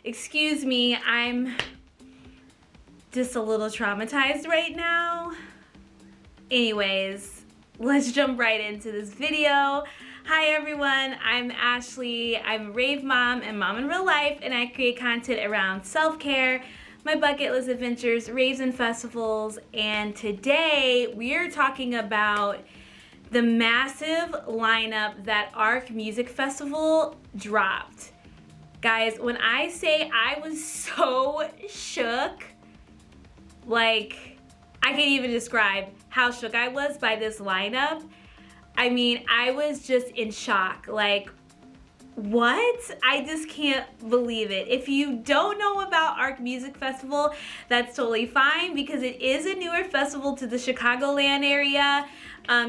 Excuse me, I'm just a little traumatized right now. Anyways, let's jump right into this video. Hi everyone, I'm Ashleigh. I'm a rave mom and mom in real life, and I create content around self-care, my bucket list adventures, raves and festivals, and today we are talking about the massive lineup that ARC Music Festival dropped. Guys, when I say I was so shook, like, I can't even describe how shook I was by this lineup. I mean, I was just in shock. Like, what? I just can't believe it. If you don't know about ARC Music Festival, that's totally fine because it is a newer festival to the Chicagoland area.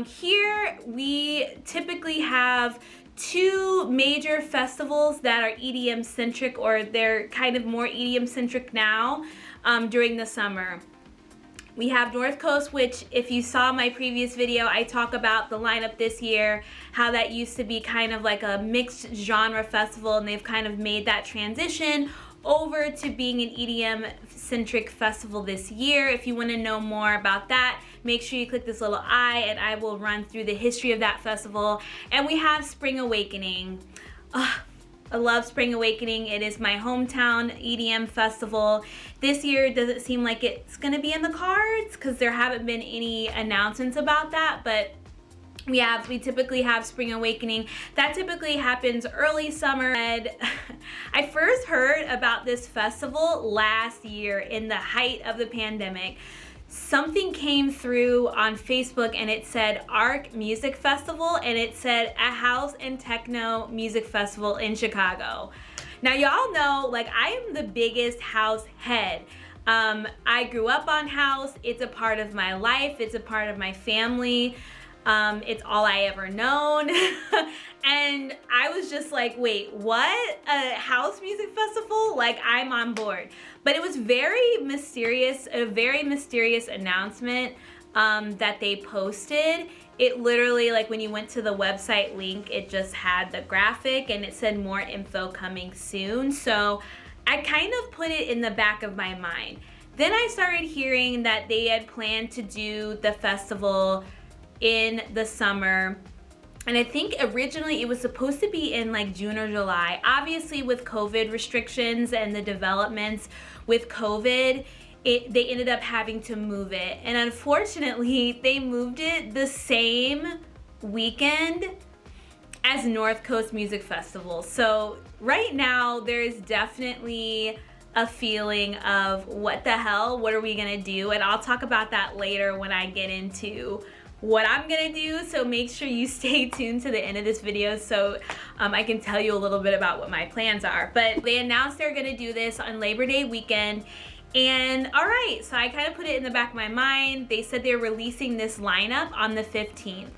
Here we typically have two major festivals that are EDM centric, or they're kind of more EDM centric now during the summer. We have North Coast, which if you saw my previous video, I talk about the lineup this year, how that used to be kind of like a mixed genre festival, and they've kind of made that transition over to being an EDM centric festival this year. If you want to know more about that, make sure you click this little I and I will run through the history of that festival. And we have Spring Awakening. I love Spring Awakening. It is my hometown EDM festival. This year it doesn't seem like it's gonna be in the cards because there haven't been any announcements about that, but we typically have Spring Awakening. That typically happens early summer. And I first heard about this festival last year in the height of the pandemic. Something came through on Facebook and it said ARC Music Festival, and it said a house and techno music festival in Chicago. Now y'all know, like, I am the biggest house head. I grew up on house. It's a part of my life. It's a part of my family. It's all I ever known. And I was just like, wait, what? A house music festival? Like, I'm on board. But it was very mysterious, a very mysterious announcement that they posted. It literally, like, when you went to the website link, it just had the graphic and it said more info coming soon. So I kind of put it in the back of my mind. Then I started hearing that they had planned to do the festival in the summer, and I think originally it was supposed to be in like June or July. Obviously with COVID restrictions and the developments with COVID, they ended up having to move it, and unfortunately they moved it the same weekend as North Coast Music Festival. So right now there is definitely a feeling of what the hell, what are we gonna do? And I'll talk about that later when I get into what I'm gonna do, so make sure you stay tuned to the end of this video so I can tell you a little bit about what my plans are. But they announced they're gonna do this on Labor Day weekend, and all right, so I kind of put it in the back of my mind. They said they're releasing this lineup on the 15th.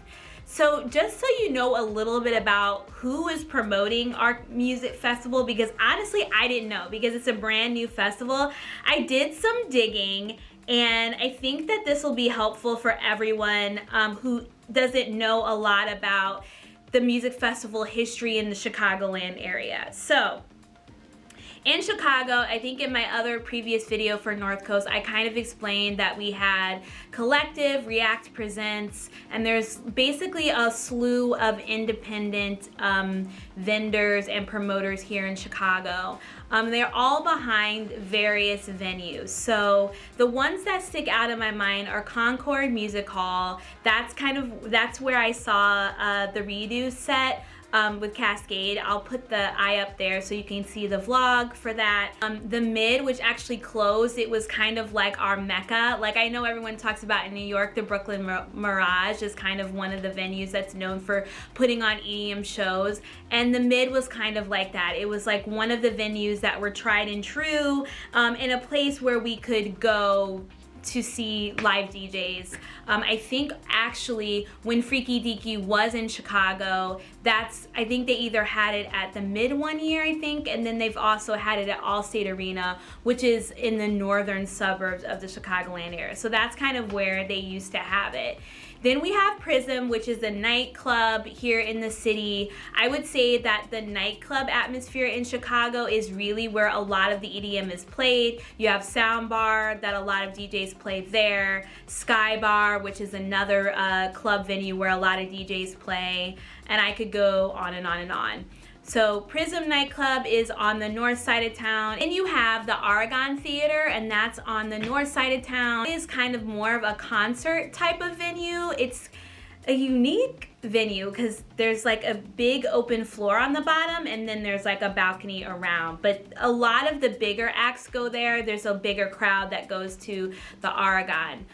So just so you know a little bit about who is promoting ARC Music Festival, because honestly I didn't know, because it's a brand new festival. I did some digging, and I think that this will be helpful for everyone who doesn't know a lot about the music festival history in the Chicagoland area. So in Chicago, I think in my other previous video for North Coast, I kind of explained that we had Collective, Auris Presents, and there's basically a slew of independent vendors and promoters here in Chicago. They're all behind various venues. So the ones that stick out in my mind are Concord Music Hall. That's where I saw the redo set with Cascade. I'll put the eye up there so you can see the vlog for that. The Mid, which actually closed, it was kind of like our mecca. Like, I know everyone talks about in New York, the Brooklyn Mirage is kind of one of the venues that's known for putting on EDM shows, and the Mid was kind of like that. It was like one of the venues that were tried and true, in a place where we could go to see live DJs. I think actually when Freaky Deaky was in Chicago, I think they either had it at the Mid one year, I think, and then they've also had it at Allstate Arena, which is in the northern suburbs of the Chicagoland area. So that's kind of where they used to have it. Then we have Prism, which is a nightclub here in the city. I would say that the nightclub atmosphere in Chicago is really where a lot of the EDM is played. You have Sound Bar that a lot of DJs play there, Sky Bar, which is another club venue where a lot of DJs play, and I could go on and on and on. So Prism nightclub is on the north side of town, and you have the Aragon Theater, and that's on the north side of town. It is kind of more of a concert type of venue. It's a unique venue because there's like a big open floor on the bottom, and then there's like a balcony around. But a lot of the bigger acts go there. There's a bigger crowd that goes to the Aragon.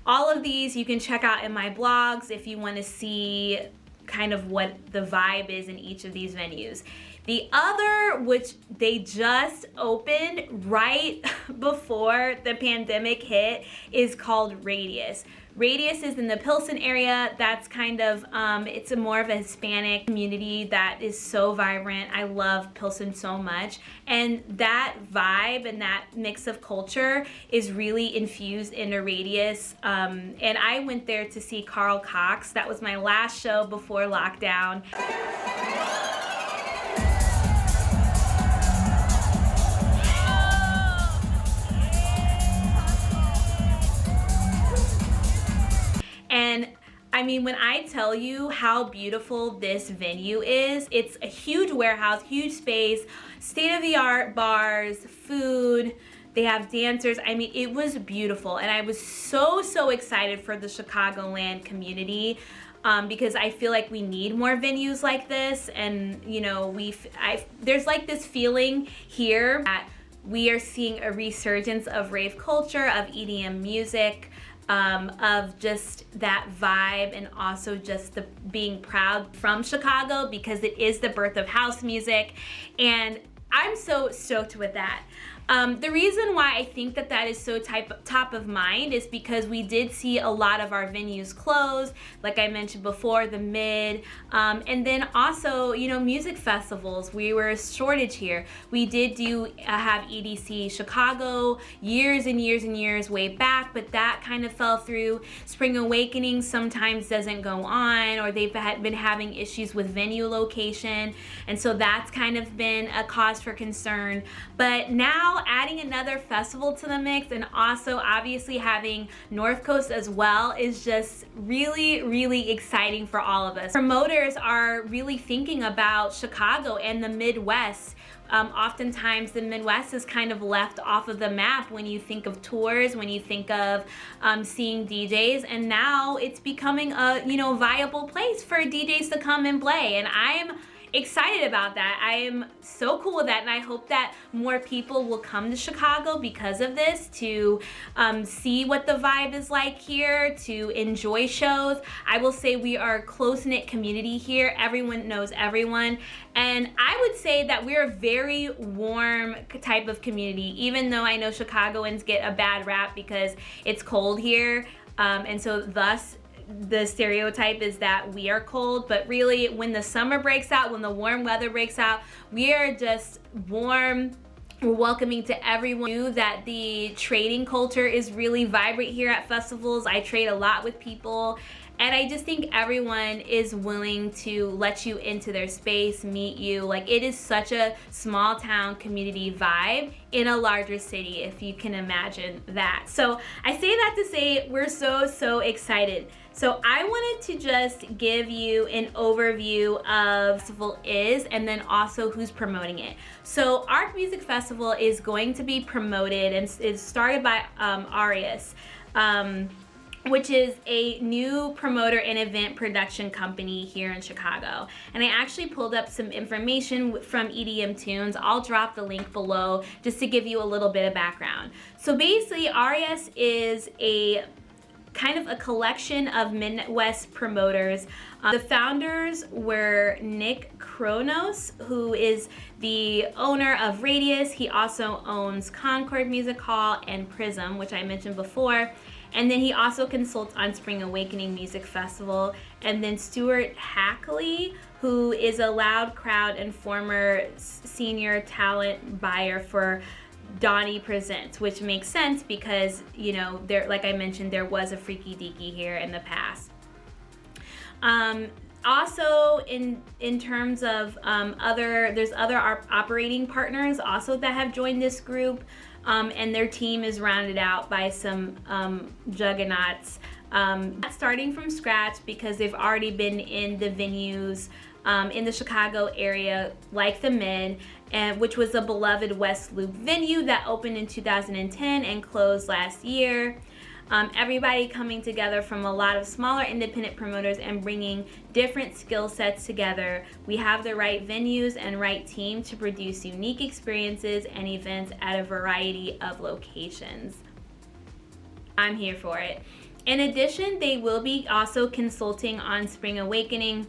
All of these you can check out in my blogs if you want to see kind of what the vibe is in each of these venues. The other, which they just opened right before the pandemic hit, is called Radius. Radius is in the Pilsen area. That's kind of, it's a more of a Hispanic community that is so vibrant. I love Pilsen so much. And that vibe and that mix of culture is really infused into Radius. And I went there to see Carl Cox. That was my last show before lockdown. And I mean, when I tell you how beautiful this venue is, it's a huge warehouse, huge space, state-of-the-art bars, food, they have dancers. I mean, it was beautiful. And I was so excited for the Chicagoland community because I feel like we need more venues like this. And, you know, there's like this feeling here that we are seeing a resurgence of rave culture, of EDM music, of just that vibe, and also just the being proud from Chicago because it is the birth of house music, and I'm so stoked with that. The reason why I think that that is so top of mind is because we did see a lot of our venues close, like I mentioned before, the Mid, and then also, you know, music festivals. We were a shortage here. We did have EDC Chicago years and years way back, but that kind of fell through. Spring Awakening sometimes doesn't go on, or they've been having issues with venue location, and so that's kind of been a cause for concern. But now adding another festival to the mix, and also obviously having North Coast as well, is just really exciting for all of us. Promoters are really thinking about Chicago and the Midwest. Oftentimes the Midwest is kind of left off of the map when you think of tours, when you think of seeing DJs, and now it's becoming a, you know, viable place for DJs to come and play, and I'm excited about that. I am so cool with that, and I hope that more people will come to Chicago because of this, to see what the vibe is like here, to enjoy shows. I will say we are a close-knit community here. Everyone knows everyone, and I would say that we're a very warm type of community, even though I know Chicagoans get a bad rap because it's cold here, and so thus the stereotype is that we are cold, but really when the summer breaks out, when the warm weather breaks out, we are just warm. We're welcoming to everyone. I knew that the trading culture is really vibrant here at festivals. I trade a lot with people, and I just think everyone is willing to let you into their space, meet you. Like, it is such a small town community vibe in a larger city, if you can imagine that. So I say that to say we're so excited. So I wanted to just give you an overview of festival is, and then also who's promoting it. So Arc Music Festival is going to be promoted, and it's started by Auris, which is a new promoter and event production company here in Chicago. And I actually pulled up some information from EDM Tunes. I'll drop the link below just to give you a little bit of background. So basically, Auris is a kind of a collection of Midwest promoters. The founders were Nick Kronos, who is the owner of Radius. He also owns Concord Music Hall and Prism, which I mentioned before. And then he also consults on Spring Awakening Music Festival. And then Stuart Hackley, who is a Loud Crowd and former senior talent buyer for Donnie Presents, which makes sense because, you know, there, like I mentioned, there was a Freaky Deaky here in the past. Also, in terms of there's other operating partners also that have joined this group, and their team is rounded out by some juggernauts. Starting from scratch because they've already been in the venues in the Chicago area, like the Min, which was a beloved West Loop venue that opened in 2010 and closed last year. Everybody coming together from a lot of smaller independent promoters and bringing different skill sets together. We have the right venues and right team to produce unique experiences and events at a variety of locations. I'm here for it. In addition, they will be also consulting on Spring Awakening,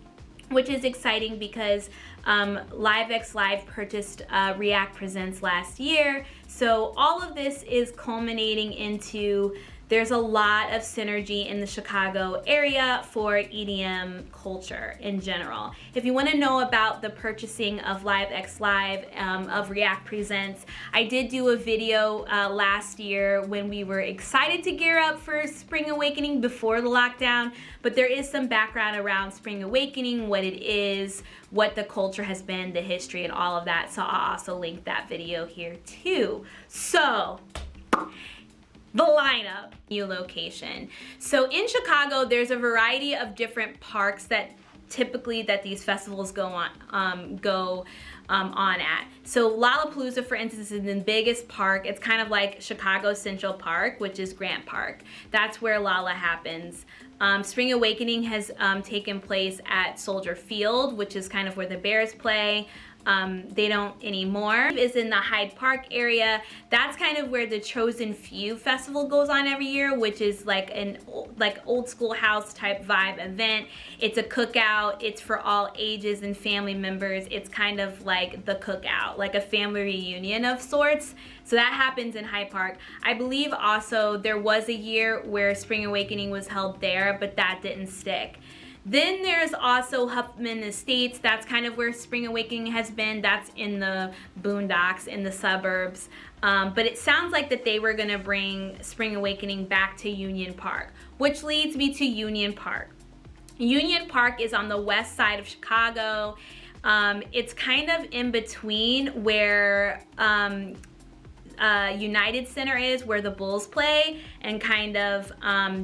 which is exciting because Live purchased Auris Presents last year. So all of this is culminating into there's a lot of synergy in the Chicago area for EDM culture in general. If you want to know about the purchasing of Live of Auris Presents, I did do a video last year when we were excited to gear up for Spring Awakening before the lockdown, but there is some background around Spring Awakening, what it is, what the culture has been, the history, and all of that. So I'll also link that video here too. So, the lineup, new location. So in Chicago, there's a variety of different parks that typically these festivals go on at. So Lollapalooza, for instance, is the biggest park. It's kind of like Chicago Central Park, which is Grant Park. That's where Lolla happens. Spring Awakening has taken place at Soldier Field, which is kind of where the Bears play. They don't anymore. Is in the Hyde Park area. That's kind of where the Chosen Few festival goes on every year, which is like an old school house type vibe event. It's a cookout. It's for all ages and family members. It's kind of like the cookout, like a family reunion of sorts. So that happens in Hyde Park. I believe also there was a year where Spring Awakening was held there, but that didn't stick. Then there's also Huffman Estates. That's kind of where Spring Awakening has been. That's in the boondocks, in the suburbs. But it sounds like that they were gonna bring Spring Awakening back to Union Park, which leads me to Union Park. Union Park is on the west side of Chicago. It's kind of in between where United Center is, where the Bulls play, and kind of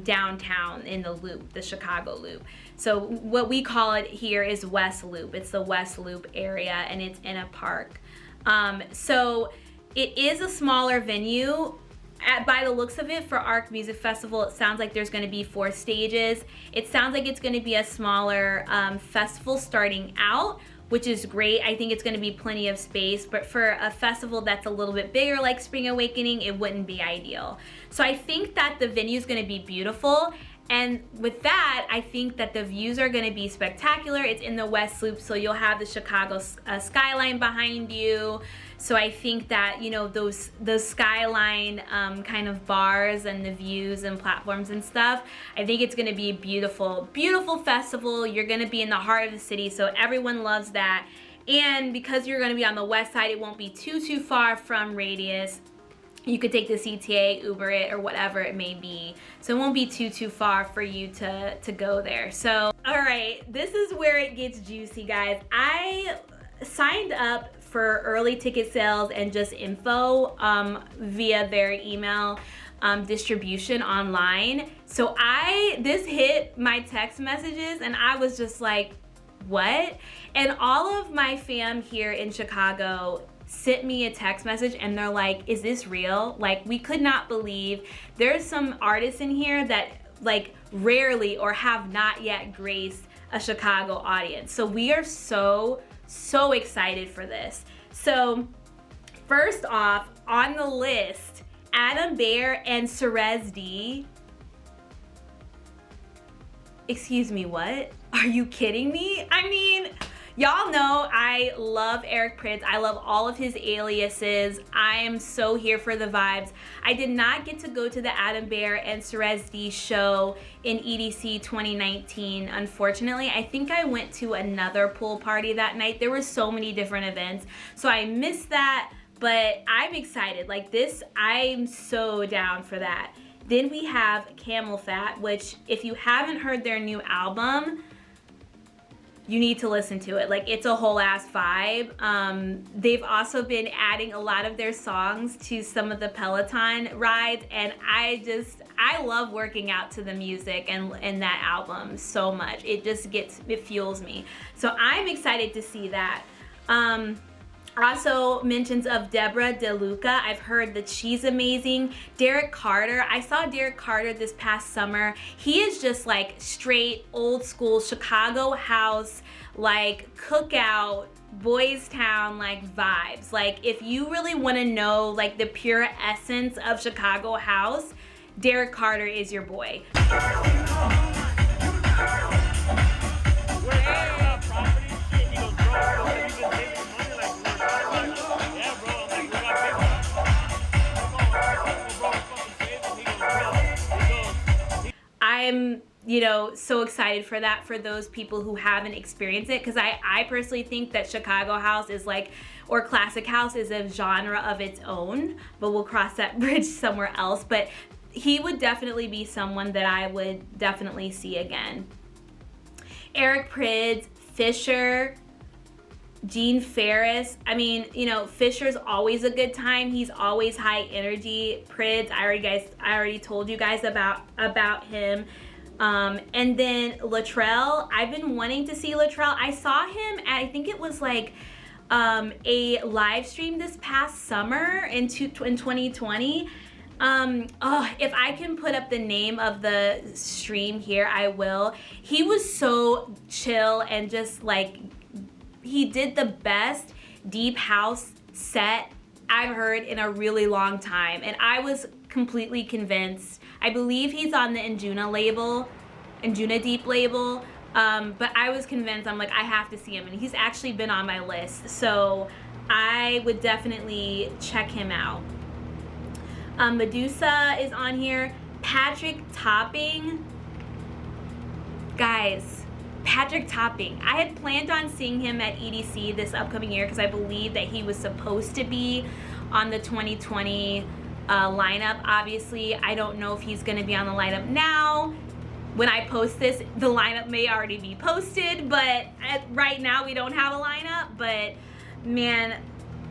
downtown in the Loop, the Chicago Loop. So what we call it here is West Loop. It's the West Loop area, and it's in a park. So it is a smaller venue. By the looks of it, for ARC Music Festival, it sounds like there's going to be 4 stages. It sounds like it's going to be a smaller festival starting out, which is great. I think it's going to be plenty of space, but for a festival that's a little bit bigger like Spring Awakening, it wouldn't be ideal. So I think that the venue is going to be beautiful, and with that, I think that the views are going to be spectacular. It's in the West Loop, so you'll have the Chicago skyline behind you. So I think that, you know, those skyline kind of bars and the views and platforms and stuff, I think it's going to be a beautiful, beautiful festival. You're going to be in the heart of the city, so everyone loves that. And because you're going to be on the west side, it won't be too far from Radius. You could take the CTA, Uber it, or whatever it may be. So it won't be too far for you to go there. So, all right, this is where it gets juicy, guys. I signed up for early ticket sales and just info via their email distribution online. So this hit my text messages, and I was just like, what? And all of my fam here in Chicago sent me a text message, and they're like, is this real? Like, we could not believe. There's some artists in here that like rarely or have not yet graced a Chicago audience. So we are so excited for this. So first off, on the list, Adam Bear and Cerez D. Excuse me, what? Are you kidding me? I mean, y'all know I love Eric Prydz. I love all of his aliases. I am so here for the vibes. I did not get to go to the Adam Bear and Cerez D show in EDC 2019, unfortunately. I think I went to another pool party that night. There were so many different events, so I missed that, but I'm excited. Like this, I'm so down for that. Then we have Camel Fat, which if you haven't heard their new album, you need to listen to it. Like, it's a whole ass vibe. They've also been adding a lot of their songs to some of the Peloton rides, and I love working out to the music and that album so much. It fuels me. So I'm excited to see that. Also mentions of Deborah DeLuca. I've heard that she's amazing. Derek Carter. I saw Derek Carter this past summer. He is just like straight old school Chicago house, like cookout, Boys Town like vibes. Like, if you really want to know like the pure essence of Chicago house, Derek Carter is your boy. I'm, you know, so excited for that, for those people who haven't experienced it, because I personally think that Chicago house is like, or classic house is a genre of its own, but we'll cross that bridge somewhere else. But he would definitely be someone that I would definitely see again. Eric Prydz, Fisher, Gene Ferris. I mean, you know, Fisher's always a good time. He's always high energy. Prydz, I already told you guys about him. And then Latrell. I've been wanting to see Latrell. I saw him at, I think it was like a live stream this past summer in 2020. If I can put up the name of the stream here, I will. He was so chill and just like, he did the best deep house set I've heard in a really long time, and I was completely convinced. I believe he's on the Injuna label, Injuna Deep label, but I was convinced. I'm like, I have to see him, and he's actually been on my list, so I would definitely check him out. Medusa is on here. Patrick Topping. Guys, Patrick Topping. I had planned on seeing him at EDC this upcoming year because I believe that he was supposed to be on the 2020 lineup. Obviously, I don't know if he's going to be on the lineup now. When I post this, the lineup may already be posted, but right now we don't have a lineup. But man,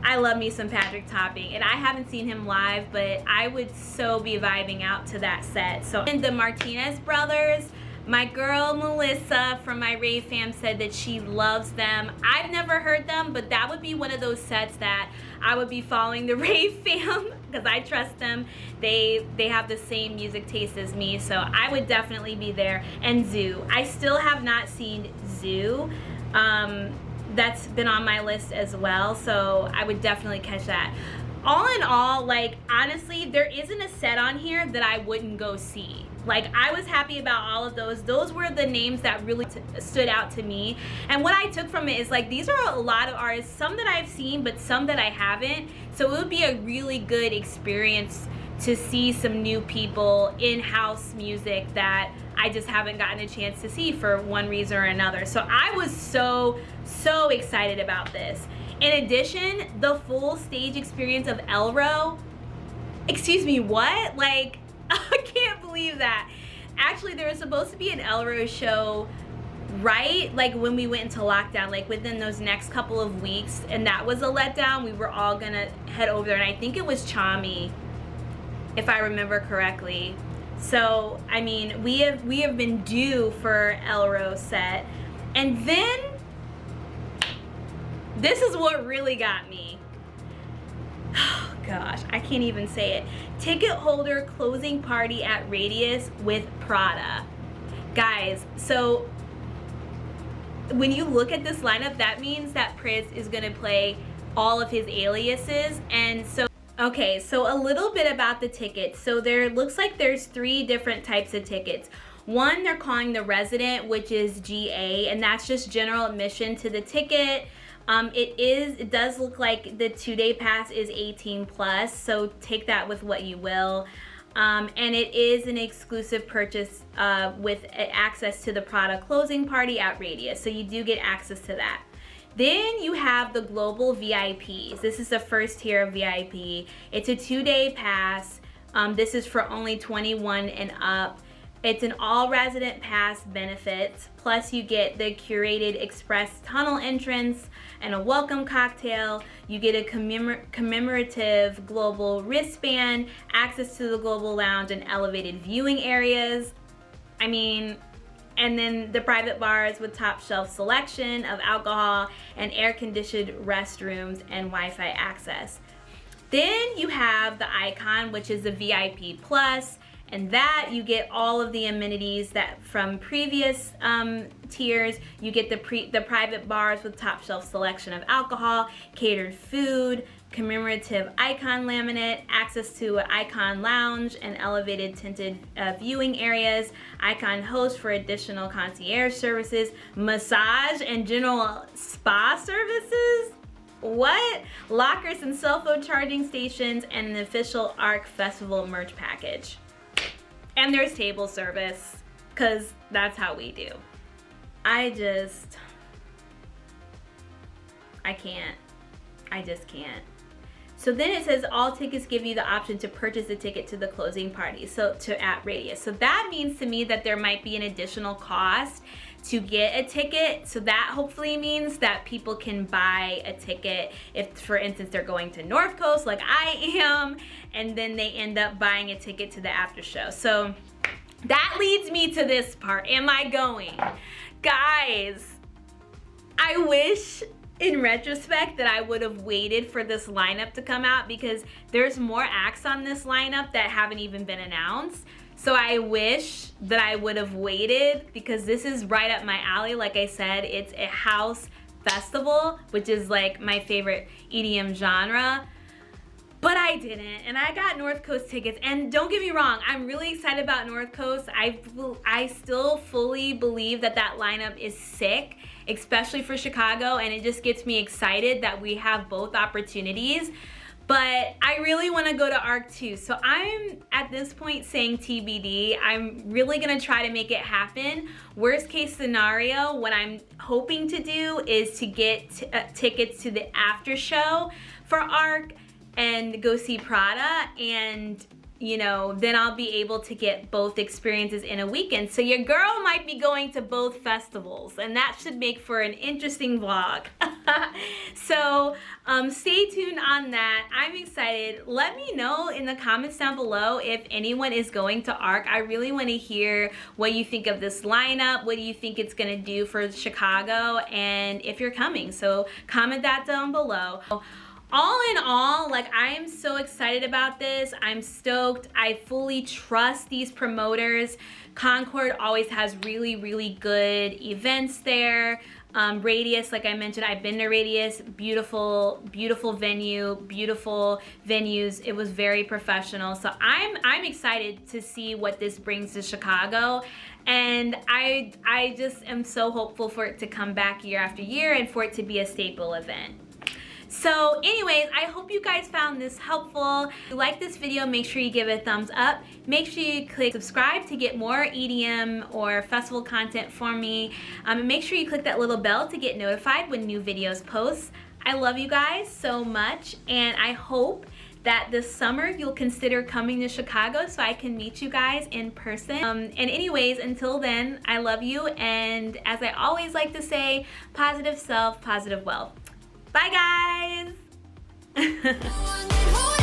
I love me some Patrick Topping, and I haven't seen him live, but I would so be vibing out to that set. So, and the Martinez brothers. My girl Melissa from my Rave fam said that she loves them. I've never heard them, but that would be one of those sets that I would be following the Rave fam because I trust them. They have the same music taste as me, so I would definitely be there. And Zoo. I still have not seen Zoo. That's been on my list as well, so I would definitely catch that. All in all, like, honestly, there isn't a set on here that I wouldn't go see. Like, I was happy about all of those. Those were the names that really stood out to me. And what I took from it is, like, these are a lot of artists, some that I've seen, but some that I haven't. So it would be a really good experience to see some new people in house music that I just haven't gotten a chance to see for one reason or another. So I was so excited about this. In addition, the full stage experience of Elro. Excuse me, what? Like, I can't believe that. Actually, there was supposed to be an Elro show right like when we went into lockdown, like within those next couple of weeks, and that was a letdown. We were all gonna head over there, and I think it was Chami, if I remember correctly. So I mean, we have been due for Elro set. And then this is what really got me. Oh gosh, I can't even say it. Ticket holder closing party at Radius with Prada. Guys, so when you look at this lineup, that means that Prydz is gonna play all of his aliases. And so, okay, so a little bit about the tickets. So there looks like there's 3 different types of tickets. One they're calling the Resident, which is GA, and that's just general admission to the ticket. It does look like the 2-day pass is 18 plus, so take that with what you will. And it is an exclusive purchase with access to the Prada closing party at Radius, so you do get access to that. Then you have the global VIPs. This is the first tier of VIP. It's a 2-day pass. This is for only 21 and up. It's an all resident pass benefits, plus you get the curated express tunnel entrance and a welcome cocktail. You get a commemorative global wristband, access to the global lounge and elevated viewing areas. I mean, and then the private bars with top shelf selection of alcohol and air-conditioned restrooms and Wi-Fi access. Then you have the Icon, which is the VIP Plus, and that you get all of the amenities that from previous tiers. You get the private bars with top shelf selection of alcohol, catered food, commemorative Icon laminate, access to an Icon lounge and elevated tinted viewing areas, Icon host for additional concierge services, massage and general spa services. What? Lockers and cell phone charging stations and an official ARC Festival merch package. And there's table service, because that's how we do. I can't. I just can't. So then it says all tickets give you the option to purchase a ticket to the closing party, so at Radius. So that means to me that there might be an additional cost to get a ticket. So that hopefully means that people can buy a ticket if, for instance, they're going to North Coast like I am, and then they end up buying a ticket to the after show. So that leads me to this part. Am I going? Guys, I wish in retrospect that I would have waited for this lineup to come out, because there's more acts on this lineup that haven't even been announced. So I wish that I would have waited, because this is right up my alley. Like I said, it's a house festival, which is like my favorite EDM genre. But I didn't, and I got North Coast tickets. And don't get me wrong, I'm really excited about North Coast. I still fully believe that that lineup is sick, especially for Chicago, and it just gets me excited that we have both opportunities. But I really want to go to ARC too. So I'm at this point saying TBD. I'm really gonna try to make it happen. Worst case scenario, what I'm hoping to do is to get tickets to the after show for ARC and go see Prada, and you know, then I'll be able to get both experiences in a weekend. So your girl might be going to both festivals, and that should make for an interesting vlog. So stay tuned on that. I'm excited. Let me know in the comments down below if anyone is going to ARC. I really want to hear what you think of this lineup. What do you think it's gonna do for Chicago, and if you're coming. So comment that down below. All in all, like, I am so excited about this. I'm stoked. I fully trust these promoters. Concord always has really, really good events there. Radius, like I mentioned, I've been to Radius. Beautiful, beautiful venue, beautiful venues. It was very professional. So I'm excited to see what this brings to Chicago. And I just am so hopeful for it to come back year after year and for it to be a staple event. So anyways, I hope you guys found this helpful. If you like this video, make sure you give it a thumbs up. Make sure you click subscribe to get more EDM or festival content from me. And make sure you click that little bell to get notified when new videos post. I love you guys so much, and I hope that this summer you'll consider coming to Chicago so I can meet you guys in person. And anyways, until then, I love you, and as I always like to say, positive self, positive wealth. Bye guys!